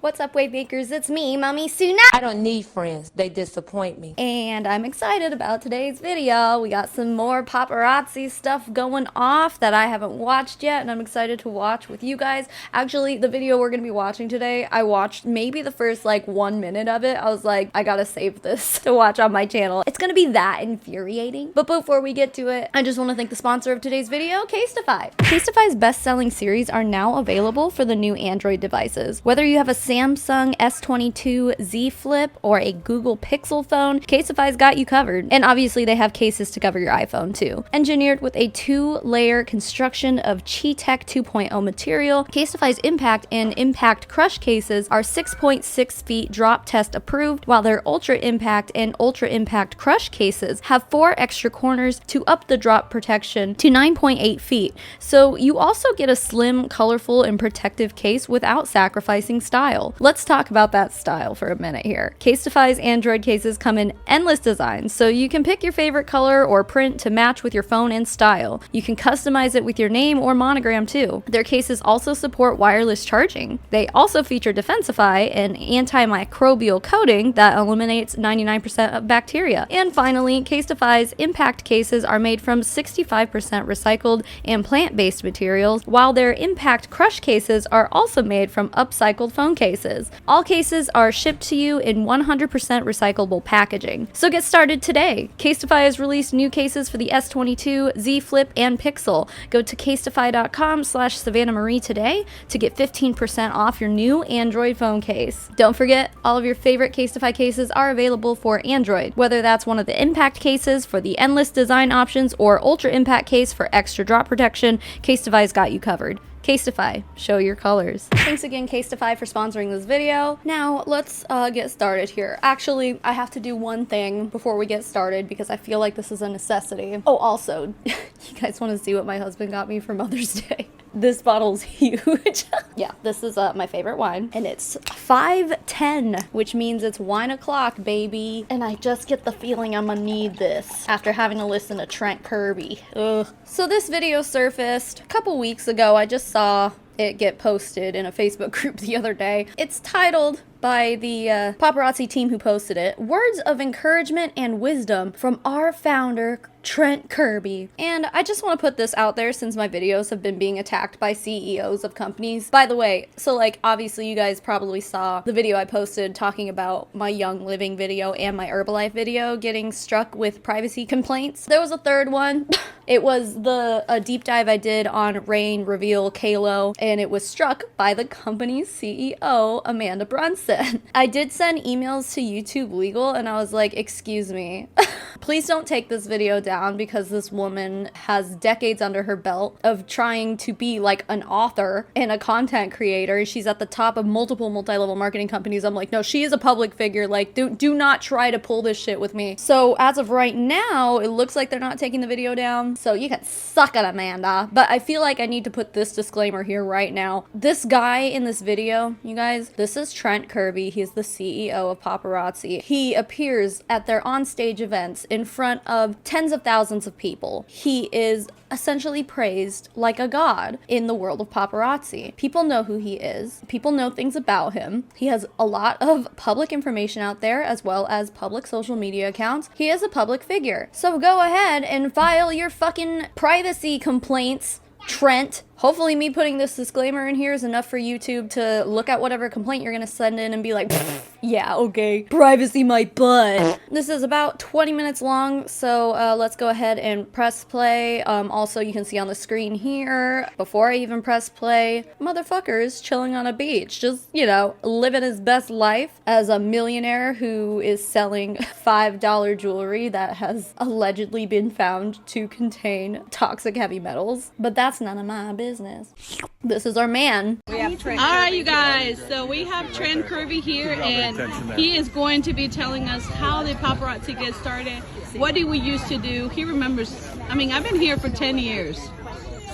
What's up, wave makers? It's me, Mommy Suna. I don't need friends. They disappoint me. And I'm excited about today's video. We got some more paparazzi stuff going off that I haven't watched yet, and I'm excited to watch with you guys. Actually, the video we're gonna be watching today, I watched maybe the first like 1 minute of it. I was like, I gotta save this to watch on my channel. It's gonna be that infuriating. But before we get to it, I just want to thank the sponsor of today's video, Casetify. Casetify's best-selling series are now available for the new Android devices. Whether you have a Samsung S22 Z Flip or a Google Pixel phone, Casetify's got you covered. And obviously they have cases to cover your iPhone too. Engineered with a 2-layer construction of Chi-Tech 2.0 material, Casetify's Impact and Impact Crush cases are 6.6 feet drop test approved, while their Ultra Impact and Ultra Impact Crush cases have 4 extra corners to up the drop protection to 9.8 feet. So you also get a slim, colorful, and protective case without sacrificing style. Let's talk about that style for a minute here. Casetify's Android cases come in endless designs, so you can pick your favorite color or print to match with your phone and style. You can customize it with your name or monogram too. Their cases also support wireless charging. They also feature Defensify, an antimicrobial coating that eliminates 99% of bacteria. And finally, Casetify's Impact cases are made from 65% recycled and plant-based materials, while their Impact Crush cases are also made from upcycled phone cases. All cases are shipped to you in 100% recyclable packaging. So get started today. Casetify has released new cases for the S22, Z Flip, and Pixel. Go to casetify.com/SavannahMarie today to get 15% off your new Android phone case. Don't forget, all of your favorite Casetify cases are available for Android, whether that's one of the Impact cases for the endless design options or Ultra Impact case for extra drop protection. Casetify's got you covered. Casetify, show your colors. Thanks again, Casetify, for sponsoring this video. Now, let's get started here. Actually, I have to do one thing before we get started because I feel like this is a necessity. Oh, also, you guys want to see what my husband got me for Mother's Day? This bottle's huge. Yeah, this is my favorite wine, and it's 510, which means it's wine o'clock, baby. And I just get the feeling I'm gonna need this after having to listen to Trent Kirby. Ugh. So this video surfaced a couple weeks ago. I just saw it get posted in a Facebook group the other day. It's titled, by the paparazzi team who posted it, "Words of Encouragement and Wisdom from Our Founder, Trent Kirby." And I just want to put this out there since my videos have been being attacked by CEOs of companies. By the way, so like obviously you guys probably saw the video I posted talking about my Young Living video and my Herbalife video getting struck with privacy complaints. There was a third one. It was a deep dive I did on Rain Reveal Kalo, and it was struck by the company's CEO, Amanda Brunson. I did send emails to YouTube Legal, and I was like, excuse me, please don't take this video down because this woman has decades under her belt of trying to be like an author and a content creator. She's at the top of multiple multi-level marketing companies. I'm like, no, she is a public figure. Like, do not try to pull this shit with me. So as of right now, it looks like they're not taking the video down. So you can suck it, Amanda. But I feel like I need to put this disclaimer here right now. This guy in this video, you guys, this is Trent Kirby. He is the CEO of Paparazzi. He appears at their onstage events in front of tens of thousands of people. He is essentially praised like a god in the world of paparazzi. People know who he is. People know things about him. He has a lot of public information out there as well as public social media accounts. He is a public figure. So go ahead and file your fucking privacy complaints, Trent. Hopefully me putting this disclaimer in here is enough for YouTube to look at whatever complaint you're gonna send in and be like, yeah, okay, privacy my butt. This is about 20 minutes long, so let's go ahead and press play. Also, you can see on the screen here, before I even press play, motherfucker is chilling on a beach, just, you know, living his best life as a millionaire who is selling $5 jewelry that has allegedly been found to contain toxic heavy metals. But that's none of my business. This is our man. Alright, you guys, so we have Trent Kirby here, and he is going to be telling us how the paparazzi get started. What did we used to do? He remembers, I mean, I've been here for 10 years.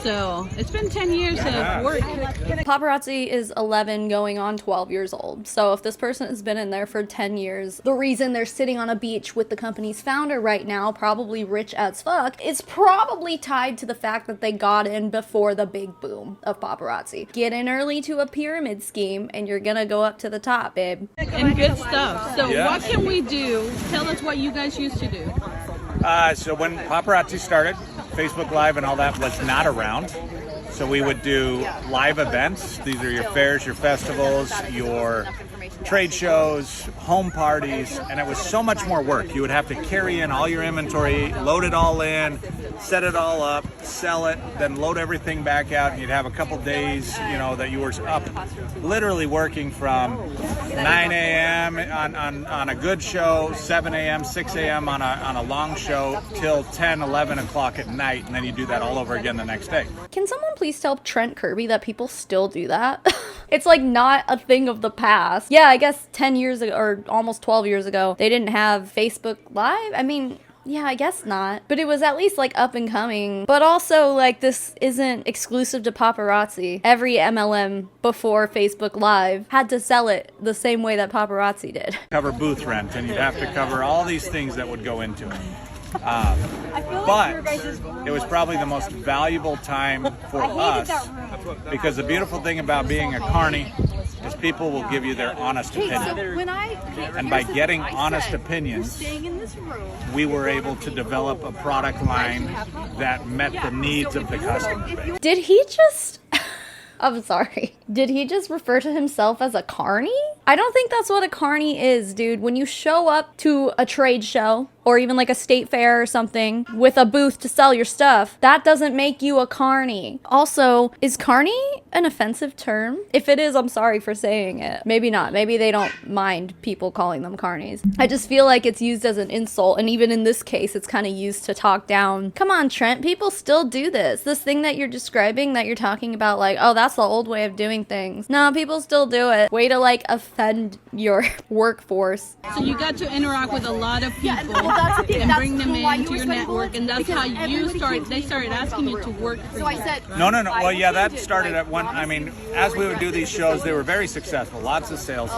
So it's been 10 years of work. Paparazzi is 11 going on 12 years old. So if this person has been in there for 10 years, the reason they're sitting on a beach with the company's founder right now, probably rich as fuck, is probably tied to the fact that they got in before the big boom of paparazzi. Get in early to a pyramid scheme and you're gonna go up to the top, babe. And good stuff. So what can we do? Tell us what you guys used to do. So when paparazzi started, Facebook Live and all that was not around. So we would do live events. These are your fairs, your festivals, your trade shows, home parties, and it was so much more work. You would have to carry in all your inventory, load it all in, set it all up, sell it, then load everything back out, and you'd have a couple days, you know, that you were up literally working from 9 a.m. on a good show, 7 a.m., 6 a.m. on a long show, till 10, 11 o'clock at night, and then you do that all over again the next day. Can someone please tell Trent Kirby that people still do that? It's like not a thing of the past. Yeah, I guess 10 years ago, or almost 12 years ago, they didn't have Facebook Live. I mean, yeah, I guess not. But it was at least like up and coming. But also, like, this isn't exclusive to paparazzi. Every MLM before Facebook Live had to sell it the same way that paparazzi did. Cover booth rent, and you'd have to cover all these things that would go into it. But it was probably the most valuable time for us, because the beautiful thing about being a carny is people will give you their honest opinion. And by getting honest opinions, we were able to develop a product line that met the needs of the customer. Did he just... I'm sorry. Did he just refer to himself as a carny? I don't think that's what a carny is, dude. When you show up to a trade show, or even like a state fair or something, with a booth to sell your stuff, that doesn't make you a carny. Also, is carny an offensive term? If it is, I'm sorry for saying it. Maybe not. Maybe they don't mind people calling them carnies. I just feel like it's used as an insult, and even in this case, it's kind of used to talk down. Come on, Trent, people still do this. This thing that you're describing, that you're talking about, like, oh, that's the old way of doing things. No, people still do it. Way to, like, offend your workforce. So you got to interact with a lot of people and bring them into your network, and that's how they started asking you to work for you. No. Well, yeah, that started at one. I mean, as we would do these shows, they were very successful, lots of sales.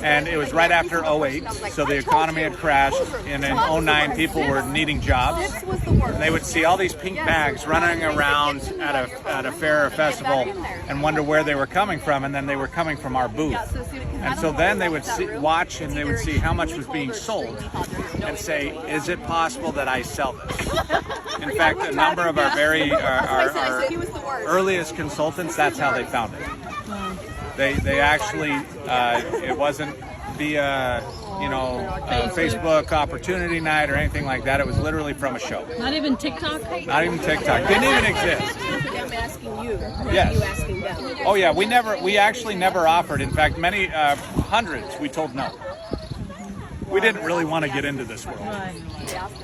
And it was right after 08, so the economy had crashed. And in 09, people were needing jobs. And they would see all these pink bags running around at a fair or festival and wonder where they were coming from. And then they were coming from our booth. And so then they would watch, and they would see how much was being sold and say, is it possible that I sell this? In fact, a number of our our earliest consultants, that's how they found it. They actually, it wasn't via, Facebook opportunity night or anything like that. It was literally from a show. Not even TikTok? Not even TikTok. Didn't even exist. I'm asking you. Yes. You asking them? Oh yeah, we actually never offered. In fact, many hundreds we told no. We didn't really want to get into this world. Right.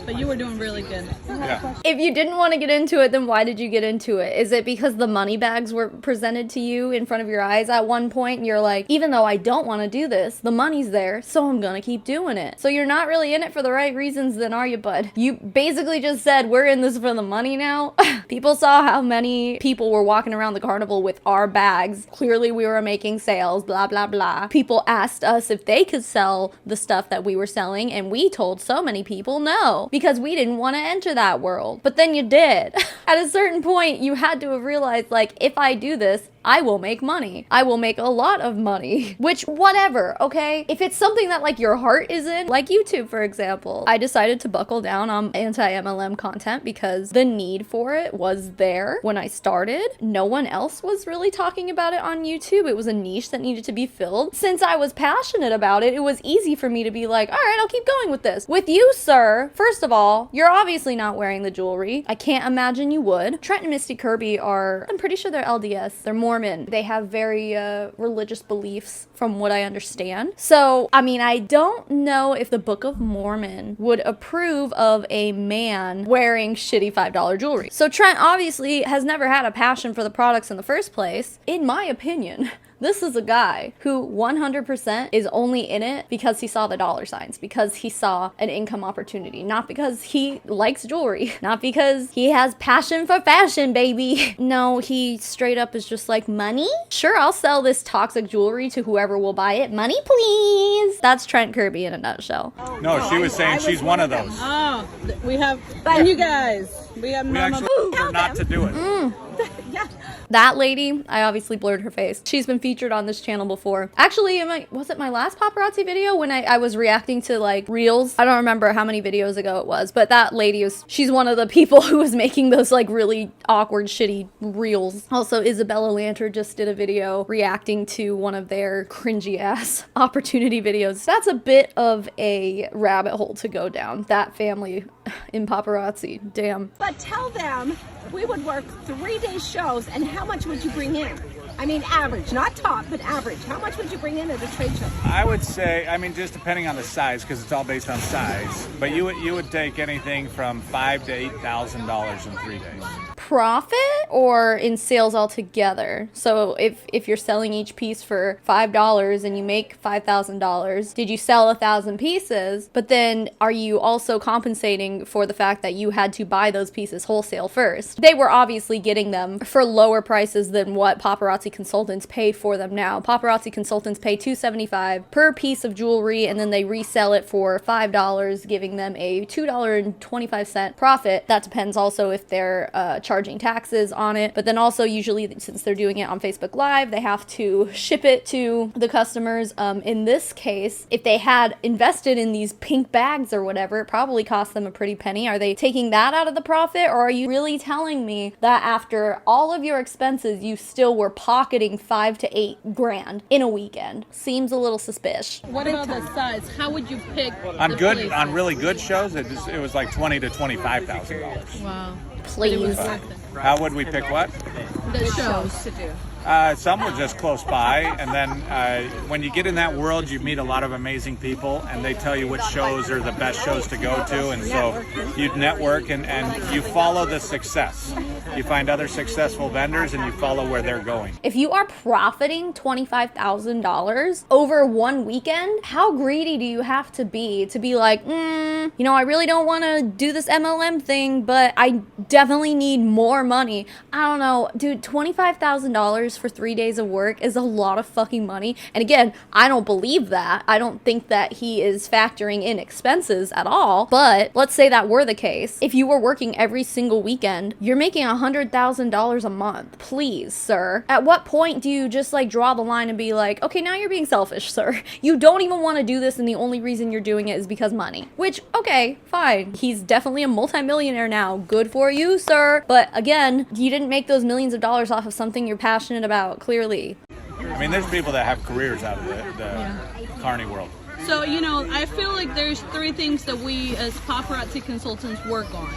But you were doing really good. Yeah. If you didn't want to get into it, then why did you get into it? Is it because the money bags were presented to you in front of your eyes at one point, and you're like, even though I don't want to do this, the money's there, so I'm gonna keep doing it. So you're not really in it for the right reasons then, are you, bud? You basically just said, we're in this for the money now. People saw how many people were walking around the carnival with our bags. Clearly we were making sales, blah, blah, blah. People asked us if they could sell the stuff that we were selling, and we told so many people no, because we didn't want to enter that world. But then you did. At a certain point, you had to have realized, like, if I do this, I will make money. I will make a lot of money. Which, whatever, okay? If it's something that, like, your heart is in, like YouTube, for example. I decided to buckle down on anti-MLM content because the need for it was there when I started. No one else was really talking about it on YouTube. It was a niche that needed to be filled. Since I was passionate about it, it was easy for me to be like, all right, I'll keep going with this. With you, sir, first of all, you're obviously not wearing the jewelry. I can't imagine you would. Trent and Misty Kirby are, I'm pretty sure they're LDS. They're Mormon. They have very religious beliefs from what I understand. So, I mean, I don't know if the Book of Mormon would approve of a man wearing shitty $5 jewelry. So Trent obviously has never had a passion for the products in the first place, in my opinion. This is a guy who 100% is only in it because he saw the dollar signs, because he saw an income opportunity, not because he likes jewelry, not because he has passion for fashion, baby. No, he straight up is just like, money? Sure, I'll sell this toxic jewelry to whoever will buy it. Money, please. That's Trent Kirby in a nutshell. No, she was saying she's one of those. Oh, we have, and you guys, we have We none of actually told her not to do it. Yeah. That lady, I obviously blurred her face. She's been featured on this channel before. Actually, was it my last paparazzi video when I was reacting to like reels? I don't remember how many videos ago it was, but that lady she's one of the people who was making those like really awkward, shitty reels. Also, Isabella Lanter just did a video reacting to one of their cringy ass opportunity videos. That's a bit of a rabbit hole to go down. That family in paparazzi, damn. But tell them we would work 3-day shows, and how much would you bring in? I mean, average, not top, but average. How much would you bring in at a trade show? I would say, I mean, just depending on the size, because it's all based on size. But you would take anything from $5,000 to $8,000 in 3 days. Profit or in sales altogether? So if you're selling each piece for $5 and you make $5,000, did you sell 1,000 pieces? But then are you also compensating for the fact that you had to buy those pieces wholesale first? They were obviously getting them for lower prices than what paparazzi consultants pay for them now. Paparazzi consultants pay $2.75 per piece of jewelry, and then they resell it for $5, giving them a $2.25 profit. That depends also if they're charging taxes on it, but then also usually since they're doing it on Facebook Live, they have to ship it to the customers. In this case, if they had invested in these pink bags or whatever, it probably cost them a pretty penny. Are they taking that out of the profit, or are you really telling me that after all of your expenses, you still were pocketing $5,000 to $8,000 in a weekend? Seems a little suspicious. What about the size? How would you pick On really good shows, it was like $20,000 to $25,000. Wow. Please. How would we pick what? The shows. To do. Some were just close by, and then when you get in that world, you meet a lot of amazing people, and they tell you which shows are the best shows to go to, and so you network and you follow the success. You find other successful vendors and you follow where they're going. If you are profiting $25,000 over one weekend, how greedy do you have to be like, I really don't want to do this MLM thing, but I definitely need more money. I don't know, dude, $25,000 for 3 days of work is a lot of fucking money. And again, I don't believe that. I don't think that he is factoring in expenses at all. But let's say that were the case. If you were working every single weekend, you're making $100,000 a month. Please, sir. At what point do you just like draw the line and be like, okay, now you're being selfish, sir. You don't even want to do this and the only reason you're doing it is because money. Which, okay, fine. He's definitely a multimillionaire now. Good for you, sir. But again, you didn't make those millions of dollars off of something you're passionate about, clearly. I mean, there's people that have careers out of the carny world. So, I feel like there's 3 things that we as paparazzi consultants work on.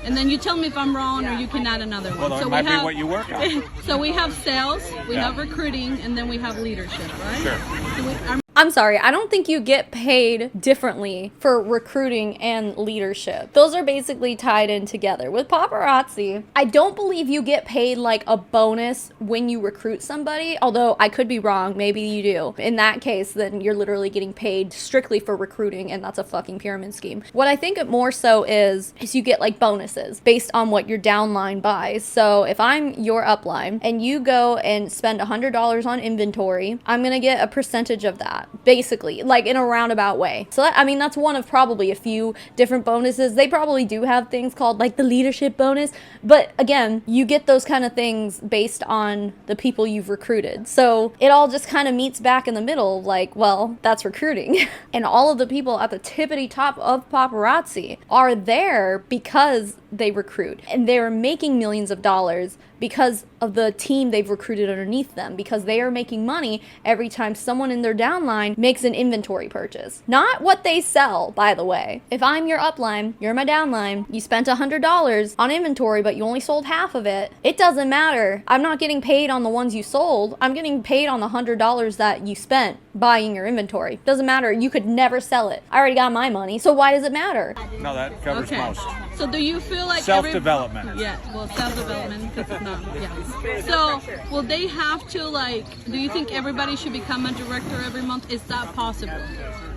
And then you tell me if I'm wrong or you can add another one. Well, so it might be what you work on. So we have sales, we have recruiting, and then we have leadership, right? Sure. I'm sorry, I don't think you get paid differently for recruiting and leadership. Those are basically tied in together. With paparazzi, I don't believe you get paid like a bonus when you recruit somebody, although I could be wrong, maybe you do. In that case, then you're literally getting paid strictly for recruiting, and that's a fucking pyramid scheme. What I think it more so is you get like bonuses based on what your downline buys. So if I'm your upline and you go and spend $100 on inventory, I'm gonna get a percentage of that. Basically, like in a roundabout way. So that's one of probably a few different bonuses. They probably do have things called like the leadership bonus, but again, you get those kind of things based on the people you've recruited. So it all just kind of meets back in the middle, like, well, that's recruiting. And all of the people at the tippity top of paparazzi are there because they recruit, and they're making millions of dollars because of the team they've recruited underneath them, because they are making money every time someone in their downline makes an inventory purchase. Not what they sell, by the way. If I'm your upline, you're my downline, you spent $100 on inventory, but you only sold half of it, it doesn't matter. I'm not getting paid on the ones you sold. I'm getting paid on the $100 that you spent buying your inventory. Doesn't matter. You could never sell it. I already got my money, so why does it matter? No, that covers most. So do you feel like Self-development. Yeah, well, self-development, because it's not, yeah. So will they have to, like, do you think everybody should become a director every month? Is that possible?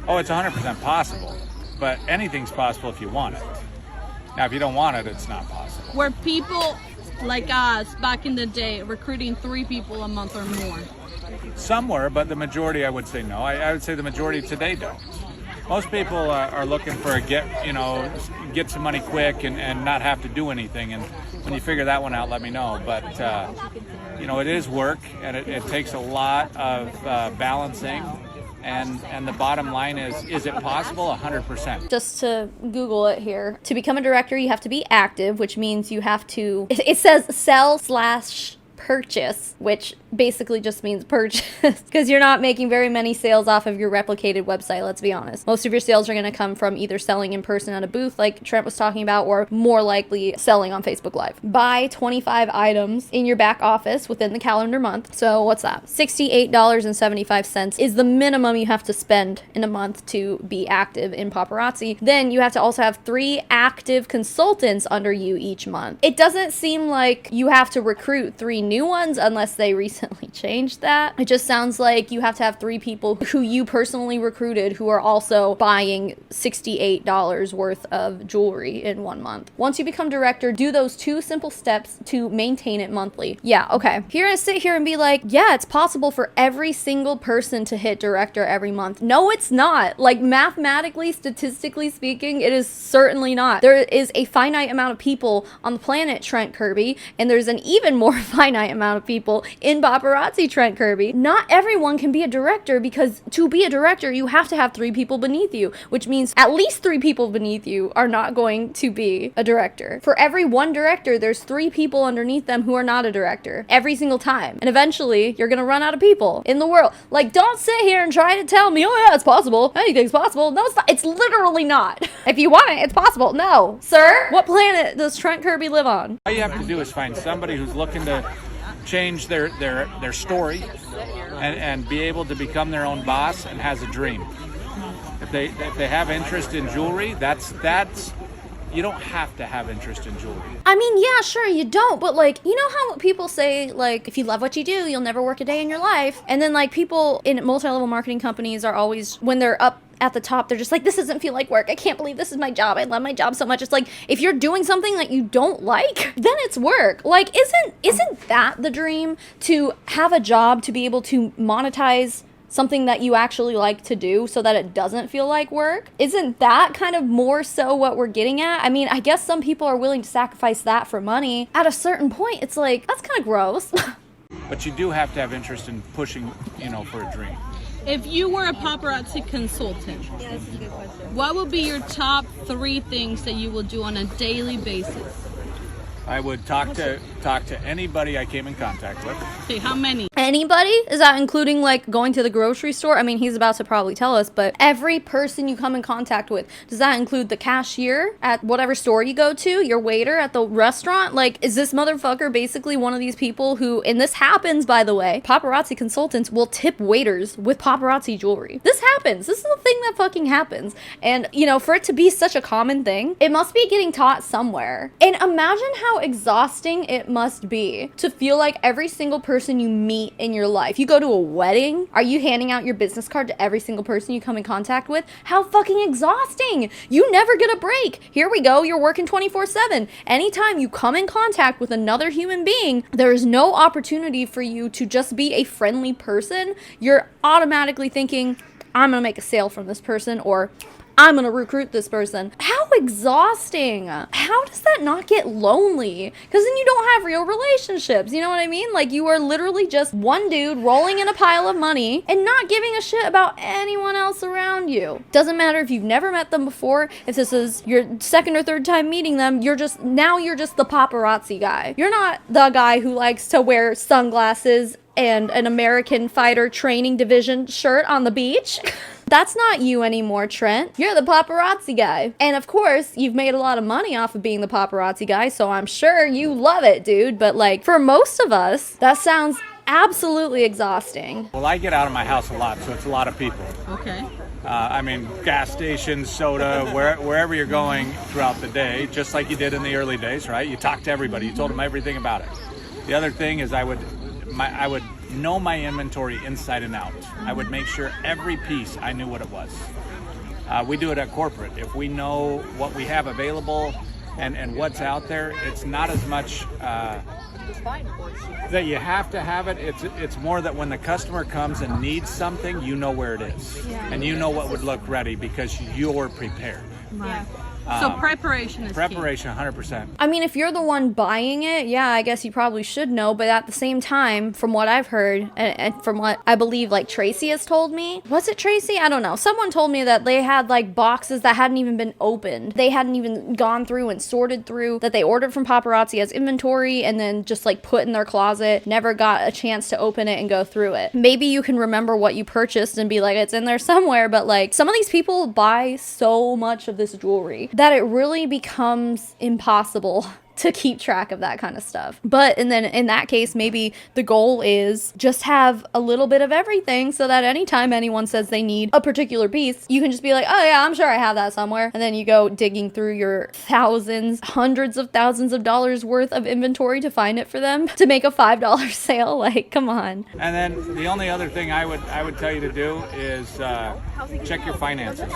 Oh, it's 100% possible, but anything's possible if you want it. Now, if you don't want it, it's not possible. Were people like us back in the day recruiting 3 people a month or more? Some were, but the majority, I would say no. I would say the majority today don't. Most people are looking for a get some money quick and not have to do anything. And when you figure that one out, let me know. But it is work, and it takes a lot of balancing. And the bottom line is it possible? 100%. Just to Google it here. To become a director, you have to be active, which means you have to, it says sell/purchase, which basically just means purchase, because you're not making very many sales off of your replicated website, let's be honest. Most of your sales are going to come from either selling in person at a booth like Trent was talking about, or more likely selling on Facebook Live. Buy 25 items in your back office within the calendar month. So what's that? $68.75 is the minimum you have to spend in a month to be active in Paparazzi. Then you have to also have 3 active consultants under you each month. It doesn't seem like you have to recruit 3 new ones unless they recently changed that. It just sounds like you have to have 3 people who you personally recruited who are also buying $68 worth of jewelry in 1 month. Once you become director, do those 2 simple steps to maintain it monthly. Yeah, okay. You're gonna sit here and be like, yeah, it's possible for every single person to hit director every month. No, it's not. Like, mathematically, statistically speaking, it is certainly not. There is a finite amount of people on the planet, Trent Kirby, and there's an even more finite amount of people in Paparazzi, Trent Kirby. Not everyone can be a director, because to be a director, you have to have 3 people beneath you, which means at least 3 people beneath you are not going to be a director. For every 1 director, there's 3 people underneath them who are not a director every single time. And eventually, you're gonna run out of people in the world. Like, don't sit here and try to tell me, oh yeah, it's possible. Anything's possible. No, it's not. It's literally not. If you want it, it's possible. No. Sir, what planet does Trent Kirby live on? All you have to do is find somebody who's looking to change their story and be able to become their own boss and has a dream. If they have interest in jewelry, that's you don't have to have interest in jewelry. I mean, yeah, sure, you don't, but like, you know how people say, like, if you love what you do, you'll never work a day in your life. And then like people in multi-level marketing companies are always, when they're up at the top, they're just like, this doesn't feel like work. I can't believe this is my job. I love my job so much. It's like, if you're doing something that you don't like, then it's work. Like, isn't that the dream? To have a job, to be able to monetize something that you actually like to do so that it doesn't feel like work? Isn't that kind of more so what we're getting at? I mean, I guess some people are willing to sacrifice that for money. At a certain point, it's like, that's kind of gross. But you do have to have interest in pushing, for a dream. If you were a paparazzi consultant, what would be your top 3 things that you will do on a daily basis? I would talk to anybody I came in contact with. Okay, how many? Anybody? Is that including like going to the grocery store? I mean, he's about to probably tell us, but every person you come in contact with, does that include the cashier at whatever store you go to, your waiter at the restaurant? Like, is this motherfucker basically one of these people who, and this happens, by the way, paparazzi consultants will tip waiters with paparazzi jewelry. This happens. This is the thing that fucking happens. And, for it to be such a common thing, it must be getting taught somewhere. And imagine how exhausting it must be to feel like every single person you meet in your life. You go to a wedding, are you handing out your business card to every single person you come in contact with? How fucking exhausting. You never get a break. Here we go, you're working 24/7. Anytime you come in contact with another human being, there is no opportunity for you to just be a friendly person. You're automatically thinking, I'm gonna make a sale from this person, or I'm gonna recruit this person. How exhausting. How does that not get lonely? Because then you don't have real relationships. You know what I mean? Like, you are literally just one dude rolling in a pile of money and not giving a shit about anyone else around you. Doesn't matter if you've never met them before, if this is your 2nd or 3rd time meeting them, you're just the paparazzi guy. You're not the guy who likes to wear sunglasses and an American Fighter Training Division shirt on the beach. That's not you anymore, Trent. You're the paparazzi guy. And of course, you've made a lot of money off of being the paparazzi guy, so I'm sure you love it, dude. But like, for most of us, that sounds absolutely exhausting. Well, I get out of my house a lot, so it's a lot of people. Okay. I mean, gas stations, soda, wherever you're going throughout the day, just like you did in the early days, right? You talked to everybody. You told them everything about it. The other thing is I would know my inventory inside and out. I would make sure every piece I knew what it was. We do it at corporate. If we know what we have available and what's out there, it's not as much that you have to have it. It's more that when the customer comes and needs something, you know where it is, and you know what would look ready because you're prepared. Right. So preparation is preparation, 100%. I mean, if you're the one buying it, yeah, I guess you probably should know. But at the same time, from what I've heard, and from what I believe, like Tracy has told me, was it Tracy? I don't know. Someone told me that they had like boxes that hadn't even been opened. They hadn't even gone through and sorted through, that they ordered from Paparazzi as inventory and then just like put in their closet, never got a chance to open it and go through it. Maybe you can remember what you purchased and be like, it's in there somewhere. But like some of these people buy so much of this jewelry that it really becomes impossible to keep track of that kind of stuff. But and then in that case, maybe the goal is just have a little bit of everything so that anytime anyone says they need a particular piece, you can just be like, oh yeah, I'm sure I have that somewhere. And then you go digging through your thousands, hundreds of thousands of dollars worth of inventory to find it for them to make a $5 sale. Like, come on. And then the only other thing I would tell you to do is check your finances.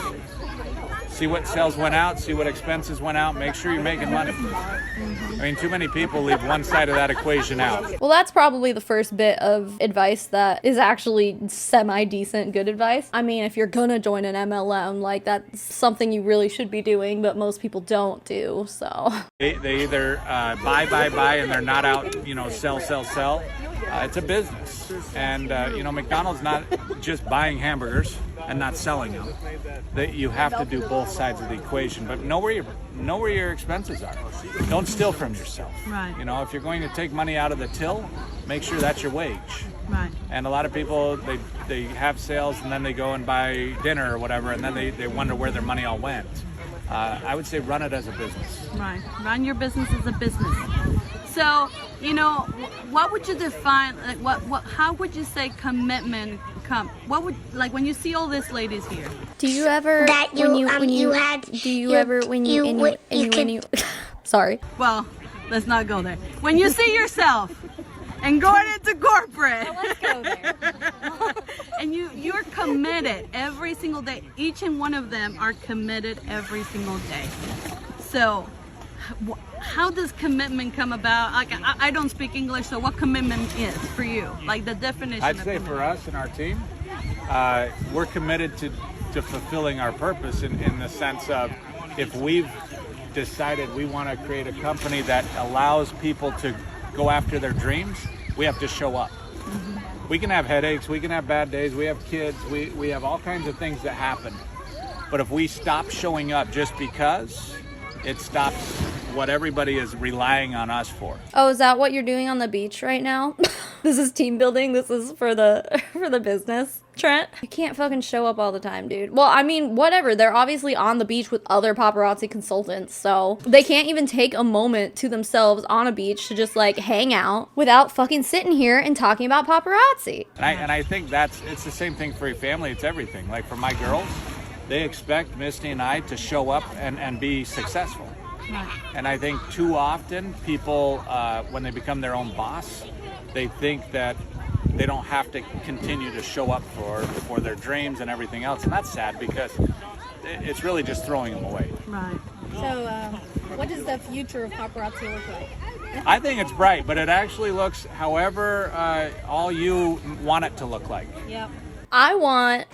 See what sales went out, see what expenses went out, make sure you're making money. I mean, too many people leave one side of that equation out. Well, that's probably the first bit of advice that is actually semi-decent good advice. I mean, if you're gonna join an MLM, like that's something you really should be doing, but most people don't do, so. They either buy, and they're not out, sell. It's a business. And, McDonald's not just buying hamburgers and not selling them. That you have to do both sides of the equation, but know where your expenses are. Don't steal from yourself. Right. If you're going to take money out of the till, make sure that's your wage. Right. And a lot of people, they have sales and then they go and buy dinner or whatever, and then they wonder where their money all went. I would say run it as a business. Right. Run your business as a business. So, what would you define, like how would you say commitment what would, like when you see all these ladies here? Do you ever, sorry. Well, let's not go there. When you see yourself and going into corporate. Well, let's go there. And you're committed every single day. Each and one of them are committed every single day. So how does commitment come about? Like I don't speak English, so what commitment is for you? Like the definition. I'd say for us and our team, we're committed to fulfilling our purpose in the sense of if we've decided we want to create a company that allows people to go after their dreams, we have to show up. Mm-hmm. We can have headaches, we can have bad days, we have kids, we have all kinds of things that happen. But if we stop showing up just because, it stops what everybody is relying on us for. Oh, is that what you're doing on the beach right now? This is team building. This is for the business, Trent. You can't fucking show up all the time, dude. Well, I mean, whatever. They're obviously on the beach with other paparazzi consultants, so they can't even take a moment to themselves on a beach to just like hang out without fucking sitting here and talking about paparazzi. And I think it's the same thing for your family. It's everything. Like for my girls, they expect Misty and I to show up and be successful. And I think too often people, when they become their own boss, they think that they don't have to continue to show up for their dreams and everything else. And that's sad because it's really just throwing them away. Right. So what does the future of paparazzi look like? I think it's bright, but it actually looks however all you want it to look like. Yep. I want...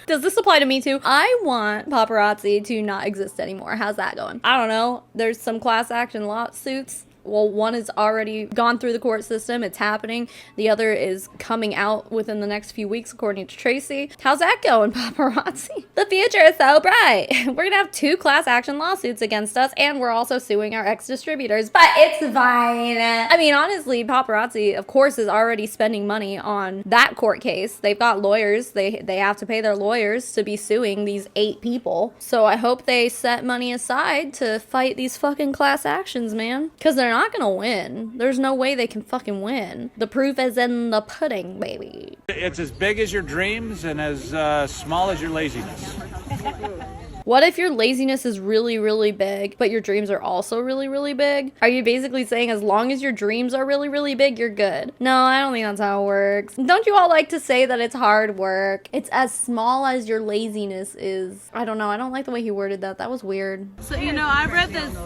Does this apply to me too? I want paparazzi to not exist anymore. How's that going? I don't know. There's some class action lawsuits. Well, one has already gone through the court system. It's happening. The other is coming out within the next few weeks, according to Tracy. How's that going, paparazzi? The future is so bright. We're going to have 2 class action lawsuits against us, and we're also suing our ex-distributors, but it's fine. I mean, honestly, paparazzi, of course, is already spending money on that court case. They've got lawyers. They have to pay their lawyers to be suing these 8 people. So I hope they set money aside to fight these fucking class actions, man. Because they're not gonna win. There's no way they can fucking win. The proof is in the pudding, baby. It's as big as your dreams and as small as your laziness. What if your laziness is really, really big, but your dreams are also really, really big? Are you basically saying as long as your dreams are really, really big, you're good? No, I don't think that's how it works. Don't you all like to say that it's hard work? It's as small as your laziness is. I don't know. I don't like the way he worded that. That was weird. So, you know, I've read this.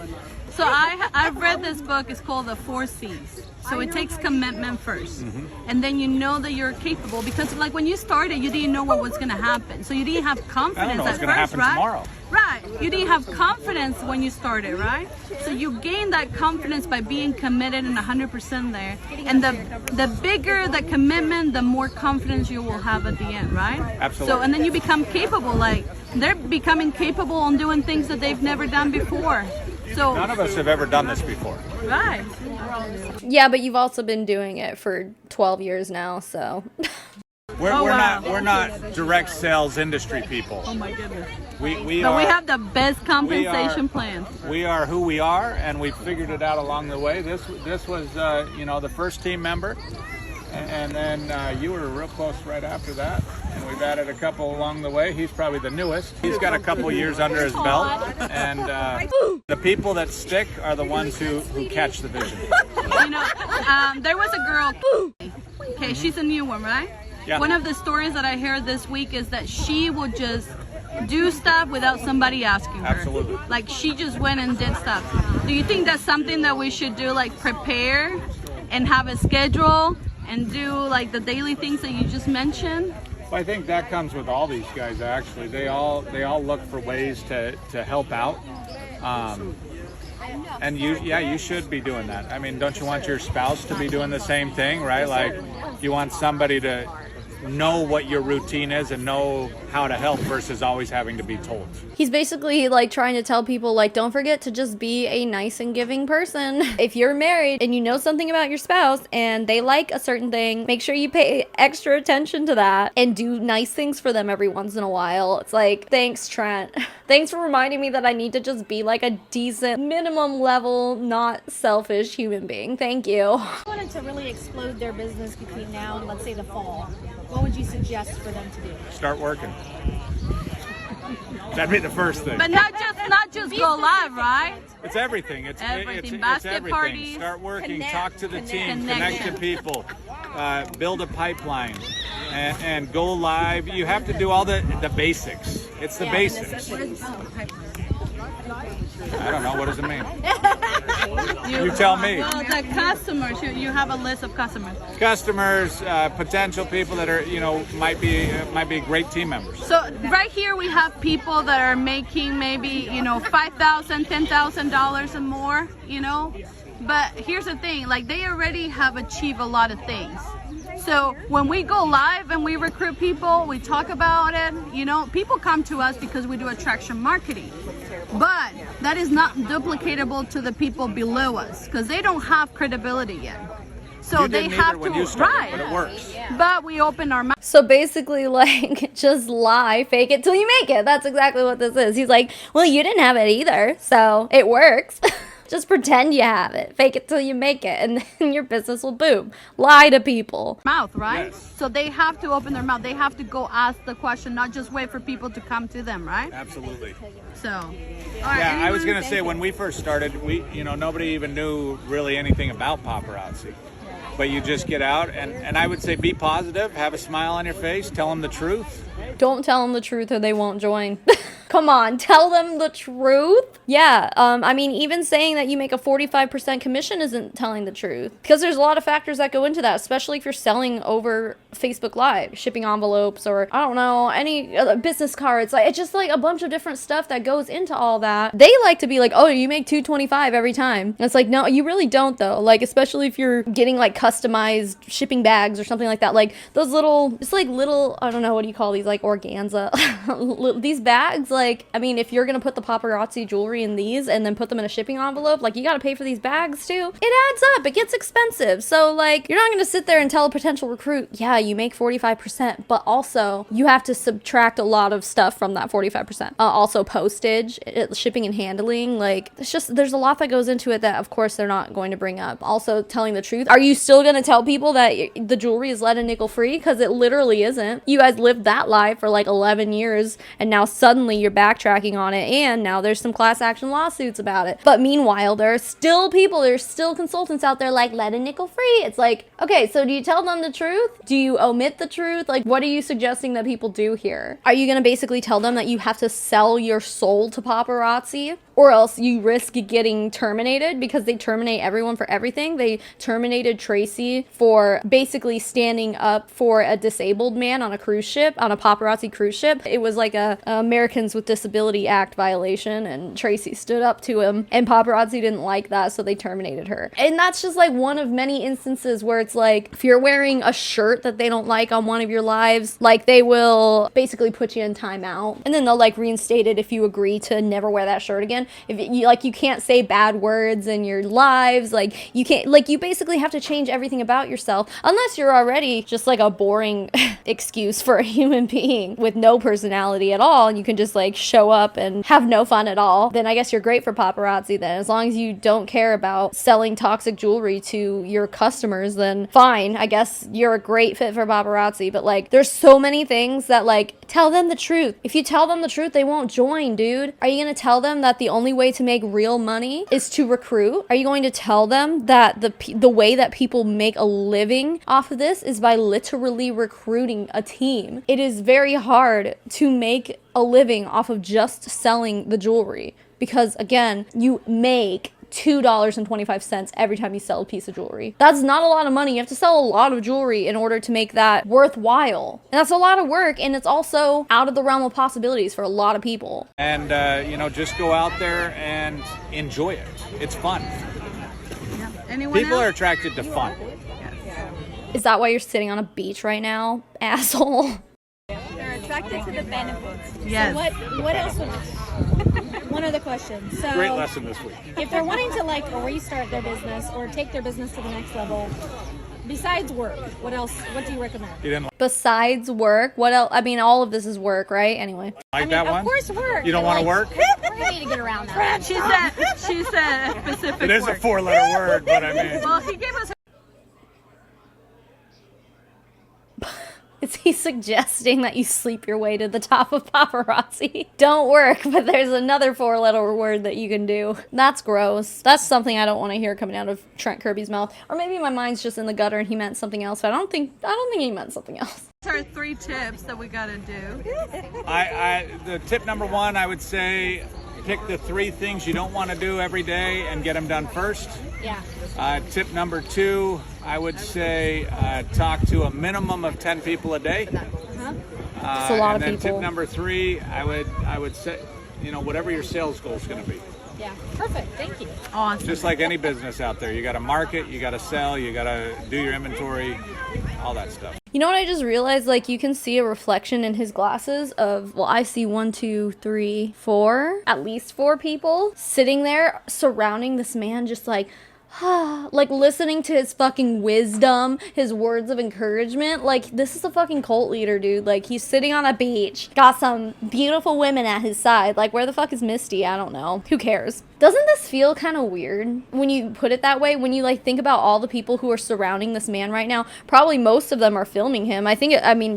So I've read this book. It's called The 4 C's. So it takes commitment first. And then you know that you're capable, because like when you started, you didn't know what was going to happen. So you didn't have confidence what's at gonna first, happen right? tomorrow. Right. You didn't have confidence when you started, right? So you gain that confidence by being committed and 100% there. And the bigger the commitment, the more confidence you will have at the end, right? Absolutely. So, and then you become capable. Like they're becoming capable on doing things that they've never done before. So None of us have ever done this before. right. Yeah, but you've also been doing it for 12 years now, so. We're wow. not direct sales industry people. Oh my goodness. We But are, we have the best compensation we are- plan. We are who we are, and we figured it out along the way. This was you know, the first team member, and then you were real close right after that. And we've added a couple along the way. He's probably the newest. He's got a couple years under his belt, and the people that stick are the ones who catch the vision. You know, there was a girl. Okay, she's a new one, right? Yeah. One of the stories that I heard this week is that she would just do stuff without somebody asking her. Absolutely. Like she just went and did stuff. Do you think that's something that we should do, like prepare and have a schedule and do like the daily things that you just mentioned? Well, I think that comes with all these guys. Actually, they all look for ways to help out. And you should be doing that. I mean, don't you want your spouse to be doing the same thing, right? Like, you want somebody to know what your routine is and know how to help versus always having to be told. He's basically like trying to tell people, like, don't forget to just be a nice and giving person. If you're married and you know something about your spouse and they like a certain thing, make sure you pay extra attention to that and do nice things for them every once in a while. It's like, thanks, Trent. Thanks for reminding me that I need to just be like a decent, minimum level, not selfish human being. Thank you. If you wanted to really explode their business between now and let's say the fall, what would you suggest for them to do? Start working. That'd be the first thing. But not just go live, right? It's everything. Everything. It's Basket everything. parties. Start working. Connect. Talk to the team. Connection. Connect to people. Build a pipeline, and go live. You have to do all the basics. It's the basics. I don't know. What does it mean? You tell me. Well, the customers, you have a list of customers. Customers, potential people that are, might be great team members. So right here we have people that are making maybe, $5,000, $10,000 and more, But here's the thing, like they already have achieved a lot of things. So when we go live and we recruit people, we talk about it, people come to us because we do attraction marketing. But that is not duplicatable to the people below us because they don't have credibility yet. So You they didn't have either when to, you started, right. but it works. But we open our mouth. So basically, like, just lie, fake it till you make it. That's exactly what this is. He's like, well, you didn't have it either, so it works. Just pretend you have it. Fake it till you make it, and then your business will boom. Lie to people. Mouth, right? Yes. So they have to open their mouth. They have to go ask the question, not just wait for people to come to them, right? Absolutely. So, all right, Yeah, I was anyone? gonna say when we first started, nobody even knew really anything about paparazzi. But you just get out, and I would say be positive, have a smile on your face, tell them the truth. Don't tell them the truth or they won't join. Come on, tell them the truth. Yeah, I mean, even saying that you make a 45% commission isn't telling the truth. Because there's a lot of factors that go into that, especially if you're selling over Facebook Live, shipping envelopes, or I don't know, any business cards. Like, it's just like a bunch of different stuff that goes into all that. They like to be like, oh, you make $225 every time. And it's like, no, you really don't though. Like, especially if you're getting like customized shipping bags or something like that. Like those little, it's like little, I don't know, what do you call these? Like organza. These bags, like, I mean, if you're gonna put the paparazzi jewelry in these and then put them in a shipping envelope, like, you gotta pay for these bags too. It adds up. It gets expensive. So like, you're not gonna sit there and tell a potential recruit, yeah, you make 45%, but also you have to subtract a lot of stuff from that 45%. Also postage, shipping and handling, like there's a lot that goes into it that of course they're not going to bring up. Also telling the truth. Are you still going to tell people that the jewelry is lead and nickel free? Because it literally isn't. You guys lived that lie for like 11 years and now suddenly you're backtracking on it, and now there's some class action lawsuits about it. But meanwhile, there are still people, there's still consultants out there like lead and nickel free. It's like, okay, so do you tell them the truth? Do you omit the truth? Like, what are you suggesting that people do here? Are you gonna basically tell them that you have to sell your soul to paparazzi? Or else you risk getting terminated, because they terminate everyone for everything. They terminated Tracy for basically standing up for a disabled man on a cruise ship, on a paparazzi cruise ship. It was like a Americans with Disability Act violation, and Tracy stood up to him, and paparazzi didn't like that, so they terminated her. And that's just like one of many instances where it's like, if you're wearing a shirt that they don't like on one of your lives, like they will basically put you in timeout, and then they'll like reinstate it if you agree to never wear that shirt again. If you like, you can't say bad words in your lives, like you can't, like you basically have to change everything about yourself, unless you're already just like a boring excuse for a human being with no personality at all, and you can just like show up and have no fun at all. Then I guess you're great for paparazzi. Then as long as you don't care about selling toxic jewelry to your customers, then fine, I guess you're a great fit for paparazzi. But like, there's so many things that like, tell them the truth. If you tell them the truth, they won't join, dude. Are you gonna tell them that the only way to make real money is to recruit? Are you going to tell them that the way that people make a living off of this is by literally recruiting a team? It is very hard to make a living off of just selling the jewelry, because again, you make $2.25 every time you sell a piece of jewelry. That's not a lot of money. You have to sell a lot of jewelry in order to make that worthwhile. And that's a lot of work, and it's also out of the realm of possibilities for a lot of people. And, just go out there and enjoy it. It's fun. Yeah. Anyone People else? are attracted to fun. Is that why you're sitting on a beach right now, asshole? They're attracted to the benefits. Yes. So what else would one other question. So Great lesson this week. if they're wanting to like restart their business or take their business to the next level, besides work, what else? What do you recommend? You didn't Besides work, what else? I mean, all of this is work, right? Anyway. like that one? Of course, work. You don't want to work? We're gonna need to get around that. She said specific It is a word. 4-letter word, but I mean... Well, he gave us Is he suggesting that you sleep your way to the top of paparazzi? Don't work, but there's another 4-letter word that you can do. That's gross. That's something I don't want to hear coming out of Trent Kirby's mouth. Or maybe my mind's just in the gutter and he meant something else, but I don't think he meant something else. our 3 tips that we gotta do. The tip number 1, I would say, pick the 3 things you don't want to do every day and get them done first. Yeah. Tip number 2, I would say talk to a minimum of 10 people a day. It's a lot and of then people. Tip number 3, I would say, whatever your sales goal is going to be. Yeah. Perfect. Thank you. Awesome. Just like any business out there, you got to market, you got to sell, you got to do your inventory, all that stuff. You know what I just realized? Like, you can see a reflection in his glasses of, well, I see 1, 2, 3, 4, at least 4 people sitting there surrounding this man, just like, like listening to his fucking wisdom, his words of encouragement. Like, this is a fucking cult leader, dude. Like, he's sitting on a beach, got some beautiful women at his side. Like, where the fuck is Misty? I don't know. Who cares? Doesn't this feel kind of weird when you put it that way? When you like think about all the people who are surrounding this man right now, probably most of them are filming him.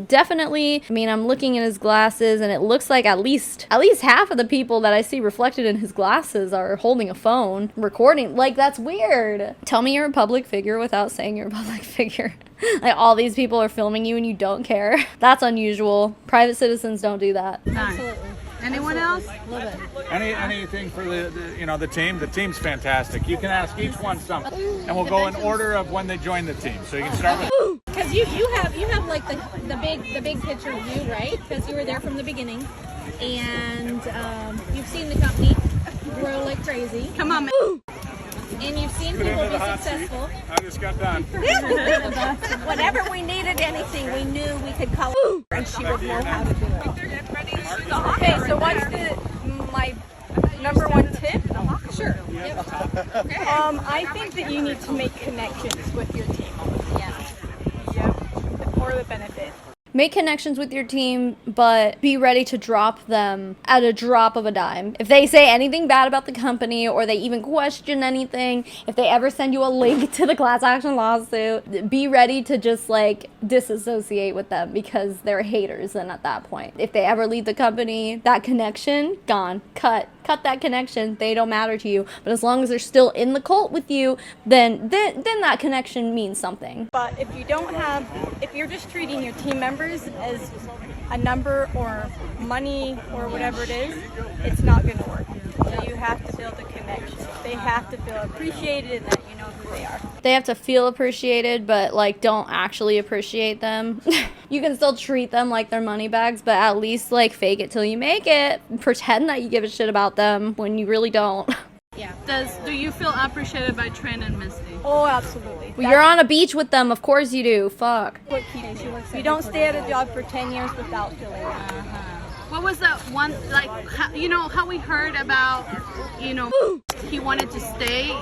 Definitely. I'm looking at his glasses and it looks like at least half of the people that I see reflected in his glasses are holding a phone, recording. Like, that's weird. Tell me you're a public figure without saying you're a public figure. Like, all these people are filming you and you don't care. That's unusual. Private citizens don't do that. Nice. Absolutely. Anyone else? Love it. Anything for the team? The team's fantastic. You can ask each one something, and we'll go in order of when they join the team. So you can start with. Because you have like the big picture view, right? Because you were there from the beginning, and you've seen the company grow like crazy, Come on, man. and you've seen people be successful. I just got done. Whenever we needed anything, we knew we could call her and she would know how to do it. Okay, so what's my number 1 tip? Sure. Yep. I think that you need to make connections with your team. Yeah. Or for the benefit. Make connections with your team, but be ready to drop them at a drop of a dime. If they say anything bad about the company or they even question anything, if they ever send you a link to the class action lawsuit, be ready to just like disassociate with them because they're haters. And at that point, if they ever leave the company, that connection, gone, cut that connection. They don't matter to you. But as long as they're still in the cult with you, then that connection means something. But if you're just treating your team members as a number or money or whatever it is, it's not going to work. So you have to build a connection. They have to feel appreciated and that you know who they are. They have to feel appreciated, but like don't actually appreciate them. You can still treat them like they're money bags, but at least like fake it till you make it. Pretend that you give a shit about them when you really don't. Yeah. Do you feel appreciated by Trent and Misty? Oh, absolutely. Well, you're on a beach with them, of course you do. Fuck. What keeps you. You don't stay at a job for 10 years without feeling that. What was that one, like, you know, how we heard about, you know, he wanted to stay,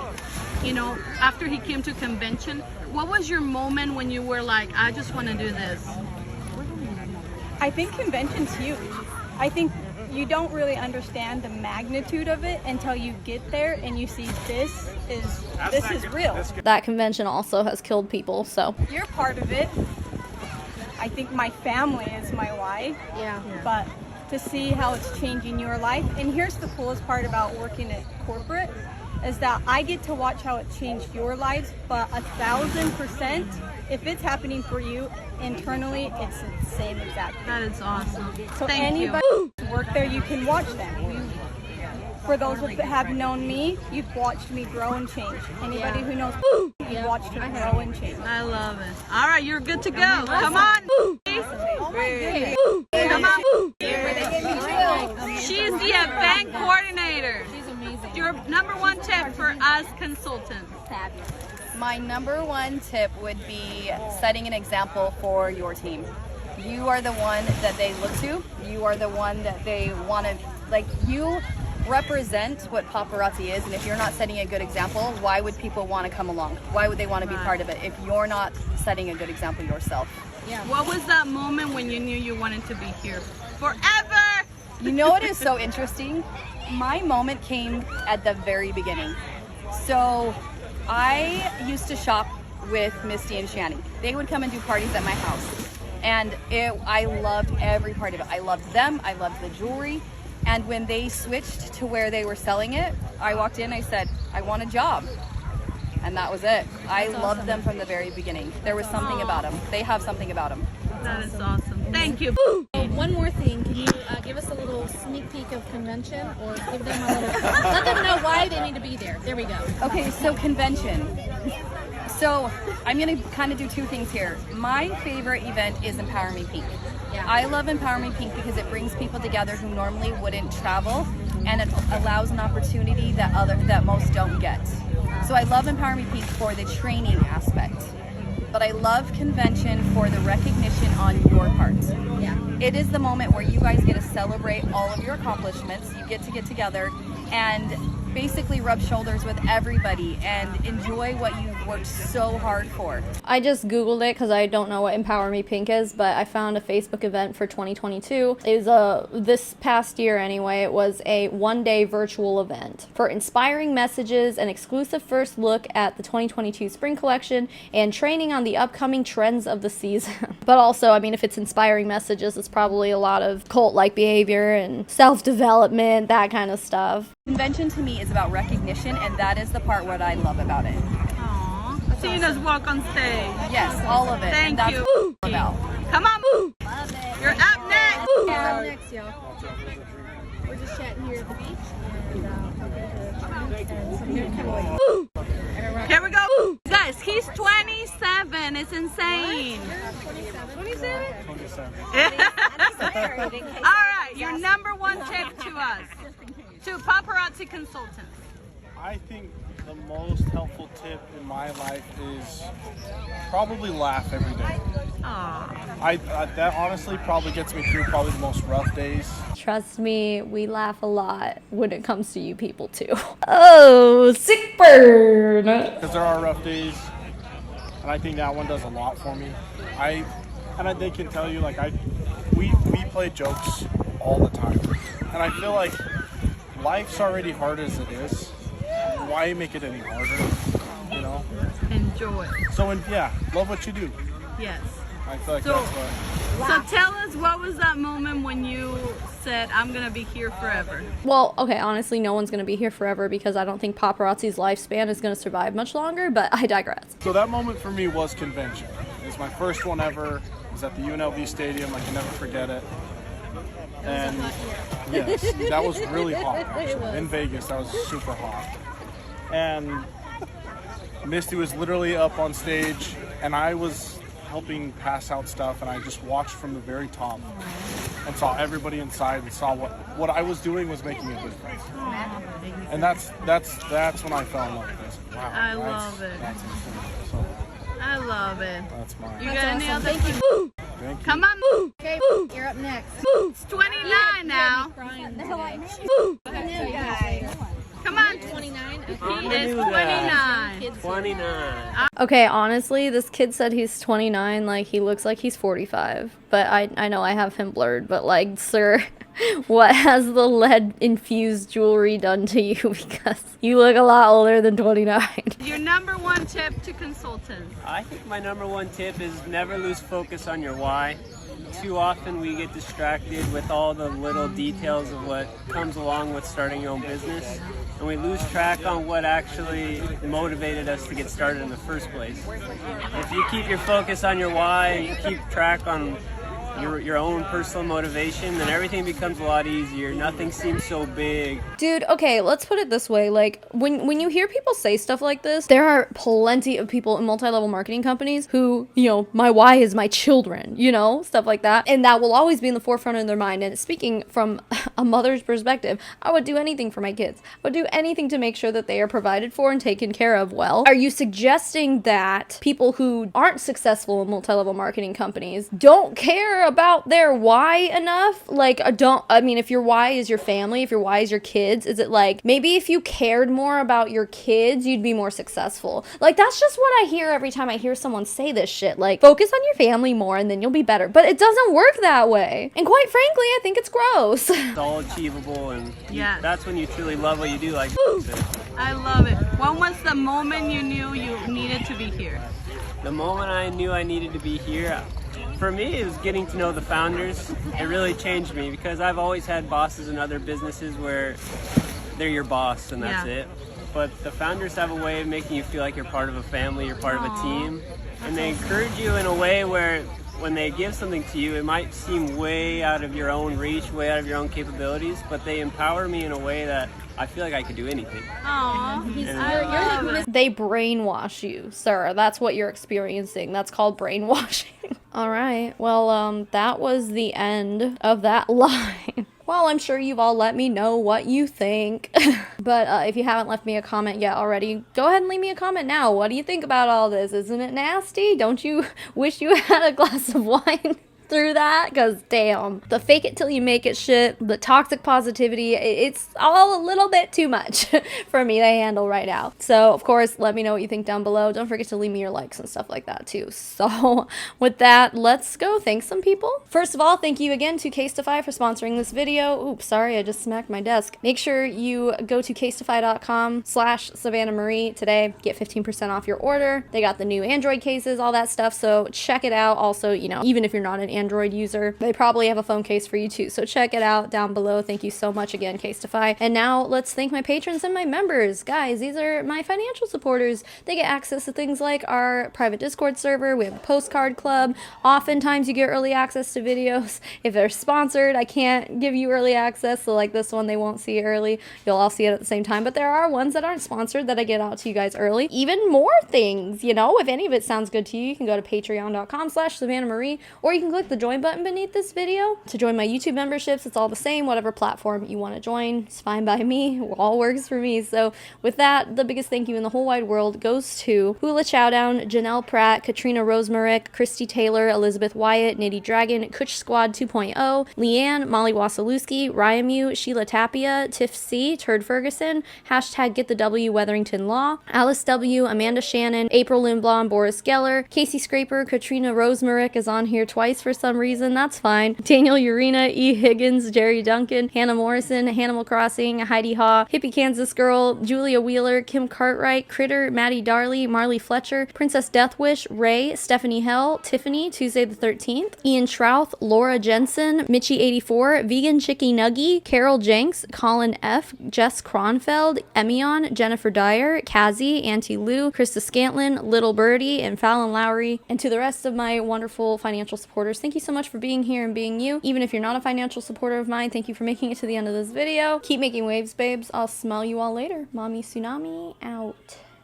you know, after he came to convention? What was your moment when you were like, I just want to do this? I think convention's huge. I think you don't really understand the magnitude of it until you get there and you see this is real. That convention also has killed people, so. You're part of it. I think my family is my why. Yeah. But to see how it's changing your life, and here's the coolest part about working at corporate, is that I get to watch how it changed your lives, but 1,000%, if it's happening for you internally, it's the same exact thing. That is awesome. So Thank anybody you. who work there, you can watch them. For those that have known me, you've watched me grow and change. Anybody who knows, you've watched her grow and change. I love it. All right, you're good to go. Come on. Oh my goodness. Come on. She's the event coordinator. She's amazing. Your number one tip for us consultants. My number one tip would be setting an example for your team. You are the one that they look to. You are the one that they want to, like, you represent what paparazzi is, and if you're not setting a good example, why would people want to come along? Why would they want to be part of it if you're not setting a good example yourself? Yeah. What was that moment when you knew you wanted to be here forever? You know what is so interesting? My moment came at the very beginning. So I used to shop with Misty and Shani. They would come and do parties at my house. And I loved every part of it. I loved them, I loved the jewelry. And when they switched to where they were selling it, I walked in, I said, I want a job. And that was it. I loved them from the very beginning. There was something about them. They have something about them. That is awesome. Thank you. One more thing, can you give us a little sneak peek of convention, or give them a little, let them know why they need to be there. There we go. Okay, so convention. So I'm gonna kind of do two things here. My favorite event is Empower Me Pink. Yeah. I love Empower Me Pink because it brings people together who normally wouldn't travel, and it allows an opportunity that most don't get. So I love Empower Me Pink for the training aspect, but I love convention for the recognition on your part. Yeah. It is the moment where you guys get to celebrate all of your accomplishments. You get to get together and basically rub shoulders with everybody and enjoy what you've worked so hard for. I just Googled it because I don't know what Empower Me Pink is, but I found a Facebook event for 2022. It was this past year anyway, it was a one-day virtual event for inspiring messages, an exclusive first look at the 2022 spring collection, and training on the upcoming trends of the season. But also, I mean, if it's inspiring messages, it's probably a lot of cult-like behavior and self-development, that kind of stuff. Convention to me is about recognition, and that is the part what I love about it. Aww. Seeing us walk on stage. Yes, all of it. Thank and that's you. what it's about. Come on. You're up next. Up next, y'all. We're just chatting here at the beach. Here we go. Guys, he's 27. It's insane. 27? All right, your number one tip to us, to paparazzi consultants. I think the most helpful tip in my life is probably laugh every day. Aww. That honestly probably gets me through probably the most rough days. Trust me, we laugh a lot when it comes to you people too. Oh, sick burn! Because there are rough days, and I think that one does a lot for me. I and they can tell you, like, we play jokes all the time, and I feel like life's already hard as it is. Why make it any harder? You know. Enjoy. So love what you do. Yes. I feel like So- that's what. So tell us, what was that moment when you said, I'm gonna be here forever? Well, okay, honestly, no one's gonna be here forever because I don't think Paparazzi's lifespan is gonna survive much longer, but I digress. So that moment for me was convention. It was my first one ever. It was at the UNLV Stadium. I can never forget it. And yes, that was really hot, actually. In Vegas, that was super hot. And Misty was literally up on stage, and I was helping pass out stuff, and I just watched from the very top and saw everybody inside and saw what I was doing was making a difference. And that's when I fell in love with this. Wow, I love it. That's insane. So I love it. that's mine. You got any other? Thank you. Thank you. Come on. Okay, you're up next. It's 29 now. Come on. 29. He is 29. 29. Okay, honestly, this kid said he's 29, like, he looks like he's 45. But I know I have him blurred, but, like, sir, what has the lead-infused jewelry done to you? Because you look a lot older than 29. Your number one tip to consultants. I think my number one tip is never lose focus on your why. Too often we get distracted with all the little details of what comes along with starting your own business, and we lose track on what actually motivated us to get started in the first place. If you keep your focus on your why and you keep track on your own personal motivation, then everything becomes a lot easier. Nothing seems so big. Dude, okay, let's put it this way. Like, when you hear people say stuff like this, there are plenty of people in multi-level marketing companies who, you know, my why is my children, you know, stuff like that. And that will always be in the forefront of their mind. And speaking from a mother's perspective, I would do anything for my kids. I would do anything to make sure that they are provided for and taken care of well. Are you suggesting that people who aren't successful in multi-level marketing companies don't care about their why enough? Like, if your why is your family, if your why is your kids, is it like, maybe if you cared more about your kids, you'd be more successful? Like, that's just what I hear every time I hear someone say this shit. Like, focus on your family more and then you'll be better. But it doesn't work that way. And quite frankly, I think it's gross. It's all achievable, and that's when you truly love what you do. Like, I love it. When was the moment you knew you needed to be here? the moment I knew I needed to be here, for me, it was getting to know the founders. It really changed me because I've always had bosses in other businesses where they're your boss and that's it. But the founders have a way of making you feel like you're part of a family, you're part of a team. And they encourage you in a way where when they give something to you, it might seem way out of your own reach, way out of your own capabilities, but they empower me in a way that I feel like I could do anything. They brainwash you, sir. That's what you're experiencing. That's called brainwashing. All right. Well, that was the end of that line. Well, I'm sure you've all let me know what you think. But if you haven't left me a comment yet already, go ahead and leave me a comment now. What do you think about all this? Isn't it nasty? Don't you wish you had a glass of wine through that? Because damn, the fake it till you make it shit, the toxic positivity, it's all a little bit too much for me to handle right now. So of course, let me know what you think down below. Don't forget to leave me your likes and stuff like that too. So with that, let's go thank some people. First of all, thank you again to Casetify for sponsoring this video. Oops, sorry, I just smacked my desk. Make sure you go to casetify.com/Savannah Marie today. Get 15% off your order. They got the new Android cases, all that stuff. So check it out. Also, you know, even if you're not an Android user, they probably have a phone case for you too. So check it out down below. Thank you so much again, Casetify. And now let's thank my patrons and my members. Guys, these are my financial supporters. They get access to things like our private Discord server. We have a postcard club. Oftentimes you get early access to videos. If they're sponsored, I can't give you early access. So like this one, they won't see it early. You'll all see it at the same time. But there are ones that aren't sponsored that I get out to you guys early. Even more things, you know, if any of it sounds good to you, you can go to patreon.com/Savannah Marie, or you can click click the join button beneath this video to join my YouTube memberships. It's all the same, whatever platform you want to join. It's fine by me. It all works for me. So with that, the biggest thank you in the whole wide world goes to Hula Chowdown, Janelle Pratt, Katrina Rosemarick, Christy Taylor, Elizabeth Wyatt, Nitty Dragon, Kuch Squad 2.0, Leanne, Molly Wasilewski, Ryamu, Sheila Tapia, Tiff C, Turd Ferguson, hashtag Get the W Weatherington Law, Alice W, Amanda Shannon, April Lindblom, Boris Geller, Casey Scraper, Katrina Rosemarick is on here twice for some reason, that's fine, Daniel Urena, E. Higgins, Jerry Duncan, Hannah Morrison, Hannibal Crossing, Heidi Haw, Hippie Kansas Girl, Julia Wheeler, Kim Cartwright, Critter, Maddie Darley, Marley Fletcher, Princess Deathwish, Ray, Stephanie Hell, Tiffany, Tuesday the 13th, Ian Trouth, Laura Jensen, Mitchie84, Vegan Chicky Nuggy, Carol Jenks, Colin F, Jess Kronfeld, Emion, Jennifer Dyer, Kazi, Auntie Lou, Krista Scantlin, Little Birdie, and Fallon Lowry. And to the rest of my wonderful financial supporters, thank you so much for being here and being you. Even if you're not a financial supporter of mine, thank you for making it to the end of this video. Keep making waves, babes. I'll smell you all later. Mommy Tsunami out.